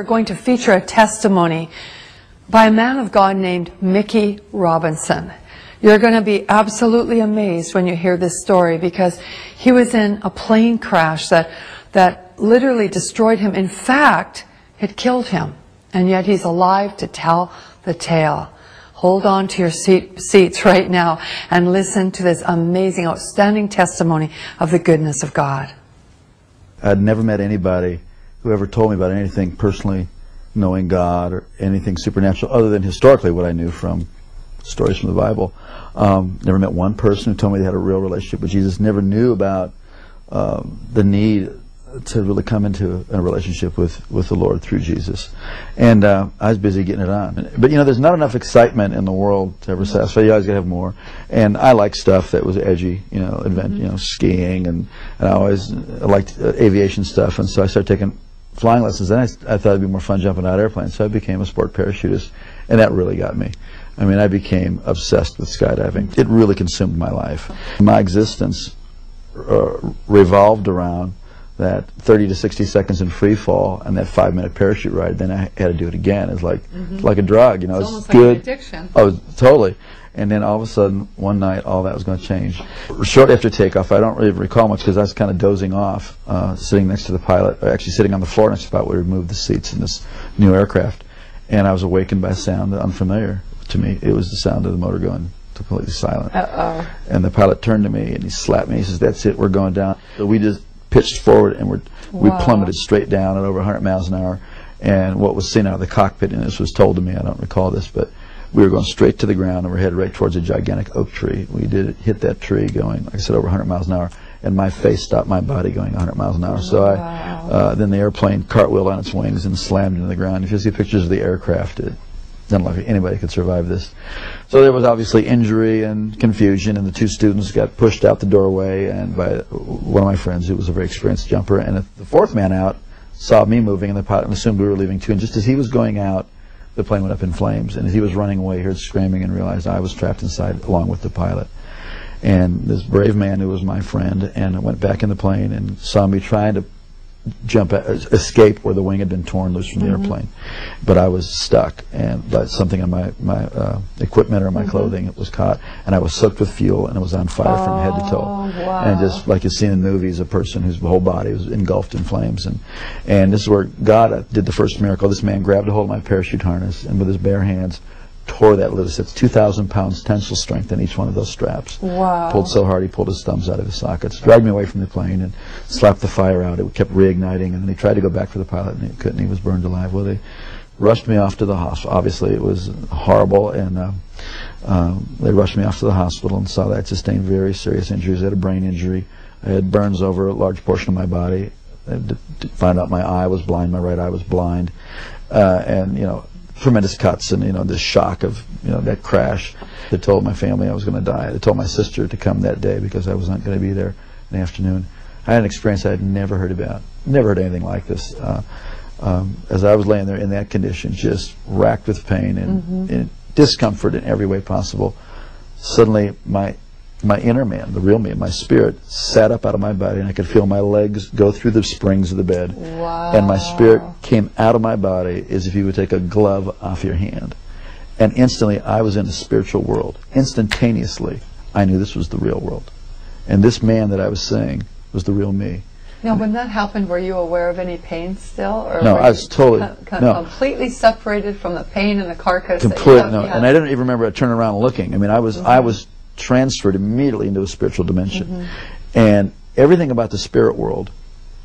We're going to feature a testimony by a man of God named Mickey Robinson. You're going to be absolutely amazed when you hear this story, because he was in a plane crash that literally destroyed him. In fact, it killed him. And yet he's alive to tell the tale. Hold on to your seats right now and listen to this amazing, outstanding testimony of the goodness of God. I'd never met anybody who ever told me about anything personally knowing God or anything supernatural other than historically what I knew from stories from the Bible. Never met one person who told me they had a real relationship with Jesus. Never knew about the need to really come into a relationship with the Lord through Jesus. And I was busy getting it on. But you know, there's not enough excitement in the world to ever satisfy. You always gotta have more. And I like stuff that was edgy, you know, skiing, and I always liked aviation stuff. And so I started taking flying lessons. Then I thought it'd be more fun jumping out of airplanes. So I became a sport parachutist, and that really got me. I mean, I became obsessed with skydiving. It really consumed my life. My existence revolved around that 30 to 60 seconds in free fall and that 5-minute parachute ride. Then I had to do it again. It's like like a drug, you know. It's almost good. Like an addiction. Oh, totally. And then all of a sudden, one night, all that was going to change. Shortly after takeoff, I don't really recall much because I was kind of dozing off, sitting next to the pilot, actually sitting on the floor next to the pilot where we moved the seats in this new aircraft. And I was awakened by a sound unfamiliar to me. It was the sound of the motor going completely silent. Uh-oh. And the pilot turned to me and he slapped me. He says, "That's it, we're going down." So we just pitched forward and we plummeted straight down at over 100 miles an hour. And what was seen out of the cockpit, and this was told to me, I don't recall this, but we were going straight to the ground and we're headed right towards a gigantic oak tree. We did hit that tree going, like I said, over 100 miles an hour, and my face stopped my body going 100 miles an hour. So then the airplane cartwheeled on its wings and slammed into the ground. If you see pictures of the aircraft, it doesn't look like anybody could survive this. So there was obviously injury and confusion, and the two students got pushed out the doorway and by one of my friends who was a very experienced jumper, and the fourth man out saw me moving, and the pilot assumed we were leaving too, and just as he was going out, the plane went up in flames, and as he was running away, he heard screaming and realized I was trapped inside along with the pilot. And this brave man who was my friend and went back in the plane and saw me trying to escape where the wing had been torn loose from the airplane, but I was stuck, and something on my equipment or my clothing was caught, and I was soaked with fuel, and it was on fire from head to toe. Wow. And just like you see in movies, a person whose whole body was engulfed in flames. And this is where God did the first miracle. This man grabbed a hold of my parachute harness and with his bare hands tore that loose. It's 2,000 pounds tensile strength in each one of those straps. Wow. Pulled so hard he pulled his thumbs out of his sockets, dragged me away from the plane and slapped the fire out. It kept reigniting, and then he tried to go back for the pilot and he couldn't. He was burned alive. Well, they rushed me off to the hospital. Obviously it was horrible, and they rushed me off to the hospital and saw that I sustained very serious injuries. I had a brain injury. I had burns over a large portion of my body. I had to find out my eye was blind, my right eye was blind, and you know, tremendous cuts, and you know, this shock of that crash. They told my family I was going to die. They told my sister to come that day because I was not going to be there in the afternoon. I had an experience I had never heard about. Never heard anything like this. As I was laying there in that condition, just racked with pain and discomfort in every way possible, suddenly my inner man, the real me, my spirit, sat up out of my body, and I could feel my legs go through the springs of the bed. Wow. And my spirit came out of my body as if you would take a glove off your hand. And instantly I was in a spiritual world. Instantaneously I knew this was the real world. And this man that I was seeing was the real me. Now, when that happened, were you aware of any pain still? Or no, I was totally completely separated from the pain and the carcass. Completely, no. And I didn't even remember turning around and looking. I mean, I was transferred immediately into a spiritual dimension. And everything about the spirit world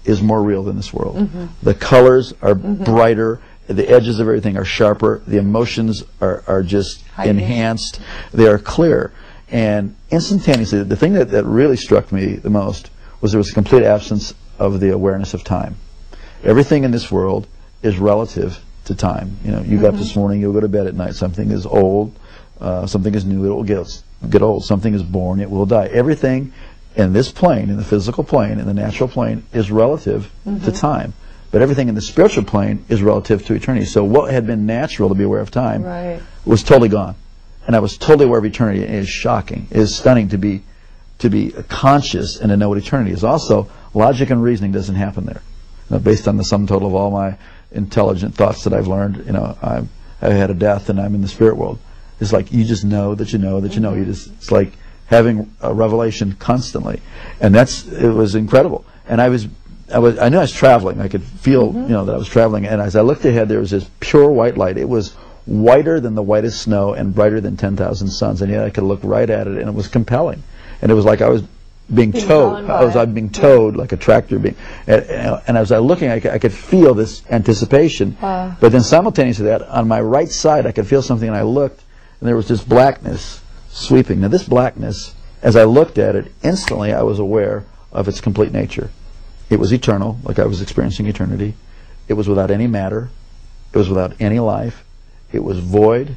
is more real than this world. The colors are brighter, the edges of everything are sharper, the emotions are just enhanced, they are clear. And instantaneously, the thing that really struck me the most was there was a complete absence of the awareness of time. Everything in this world is relative to time. You know, you got up this morning, you'll go to bed at night, something is old, something is new, it will get old. Something is born, it will die. Everything in this plane, in the physical plane, in the natural plane, is relative to time. But everything in the spiritual plane is relative to eternity. So what had been natural to be aware of time was totally gone. And I was totally aware of eternity. It is shocking. It is stunning to be conscious and to know what eternity is. Also, logic and reasoning doesn't happen there. Based on the sum total of all my intelligent thoughts that I've learned. You know, I had a death and I'm in the spirit world. It's like you just know that you know that you know. It's like having a revelation constantly, and it was incredible. And I knew I was traveling. I could feel, you know, that I was traveling. And as I looked ahead, there was this pure white light. It was whiter than the whitest snow and brighter than 10,000 suns. And yet I could look right at it, and it was compelling. And it was like I was being towed. I was being towed like a tractor being. And as I was looking, I could feel this anticipation. But then simultaneously to that, on my right side, I could feel something, and I looked, and there was this blackness sweeping. Now this blackness, as I looked at it, instantly I was aware of its complete nature. It was eternal, like I was experiencing eternity. It was without any matter. It was without any life. It was void,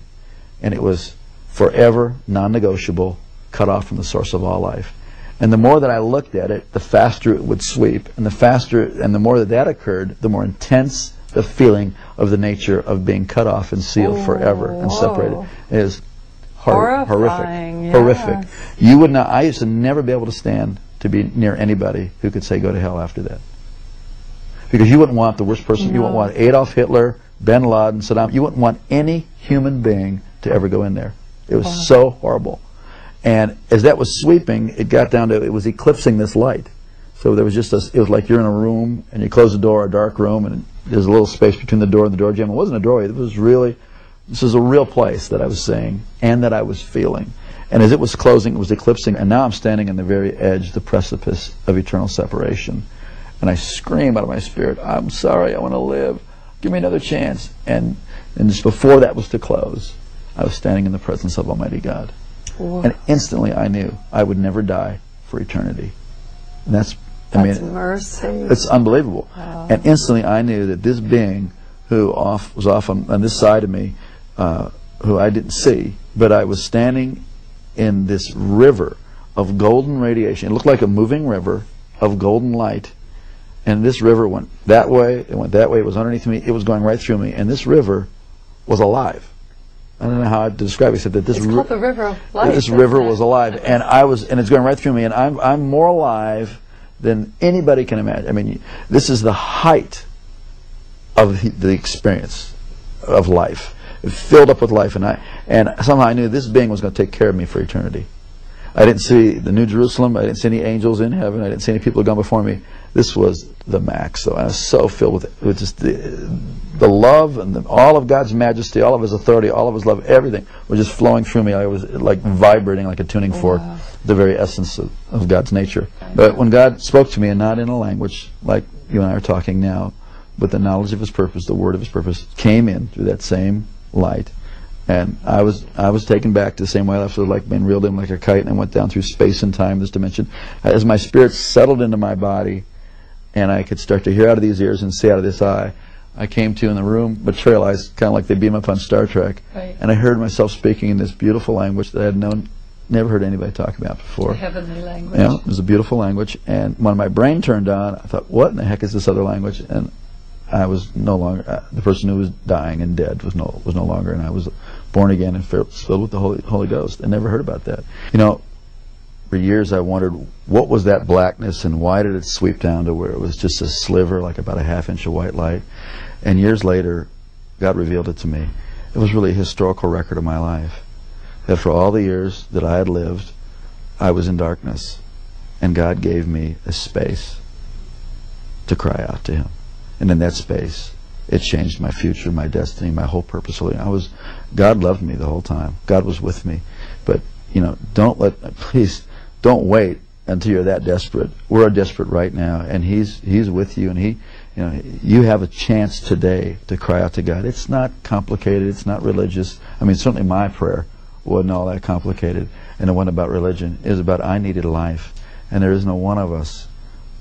and it was forever non-negotiable, cut off from the source of all life. And the more that I looked at it, the faster it would sweep, and the more that occurred, the more intense the feeling of the nature of being cut off and sealed forever and separated. It is horrific. You would not. I used to never be able to stand to be near anybody who could say go to hell after that, because you wouldn't want the worst person. You wouldn't want Adolf Hitler, Bin Laden, Saddam. You wouldn't want any human being to ever go in there. It was so horrible. And as that was sweeping, it got down to, it was eclipsing this light. So there was just it was like you're in a room and you close the door, a dark room, and there's a little space between the door and the door jamb. It wasn't a doorway. It was really, this was a real place that I was seeing and that I was feeling. And as it was closing, it was eclipsing, and now I'm standing on the very edge, the precipice of eternal separation. And I scream out of my spirit, I'm sorry, I want to live. Give me another chance. And just before that was to close, I was standing in the presence of Almighty God. Whoa. And instantly I knew I would never die for eternity. And that's mercy. It's unbelievable. Wow. And instantly I knew that this being who was off on this side of me, who I didn't see, but I was standing in this river of golden radiation. It looked like a moving river of golden light. And this river went that way, it went that way, it was underneath me, it was going right through me. And this river was alive. I don't know how to describe it, except that this called the river of life. This river was alive, and it's going right through me, and I'm more alive than anybody can imagine. I mean, this is the height of the experience of life. It filled up with life, and somehow I knew this being was going to take care of me for eternity. I didn't see the New Jerusalem. I didn't see any angels in heaven. I didn't see any people who had gone before me. This was the max. So I was so filled with just the love and all of God's majesty, all of His authority, all of His love, everything was just flowing through me. I was like vibrating like a tuning fork, the very essence of God's nature. But when God spoke to me, and not in a language like you and I are talking now, but the knowledge of His purpose, the word of His purpose, came in through that same light. And I was taken back to the same way I left, sort of like being reeled in like a kite, and I went down through space and time, this dimension. As my spirit settled into my body, and I could start to hear out of these ears and see out of this eye, I came to in the room, materialized, kind of like they beam up on Star Trek. Right. And I heard myself speaking in this beautiful language that I had never heard anybody talk about before. The heavenly language. Yeah, it was a beautiful language. And when my brain turned on, I thought, what in the heck is this other language? And I was no longer, the person who was dying and dead was no longer, and I was born again and filled with the Holy Ghost. I never heard about that. You know, for years I wondered, what was that blackness, and why did it sweep down to where it was just a sliver, like about a half-inch of white light? And years later, God revealed it to me. It was really a historical record of my life. That for all the years that I had lived, I was in darkness, and God gave me a space to cry out to Him. And in that space, it changed my future, my destiny, my whole purpose. God loved me the whole time. God was with me. But, you know, please don't wait until you're that desperate. We're desperate right now, and He's with you, and you have a chance today to cry out to God. It's not complicated. It's not religious. I mean, certainly my prayer wasn't all that complicated, and it wasn't about religion. It was about, I needed life, and there is no one of us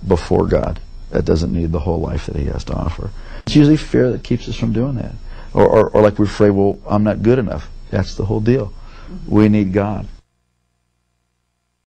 before God that doesn't need the whole life that He has to offer. It's usually fear that keeps us from doing that. Or like we're afraid, well, I'm not good enough. That's the whole deal. We need God.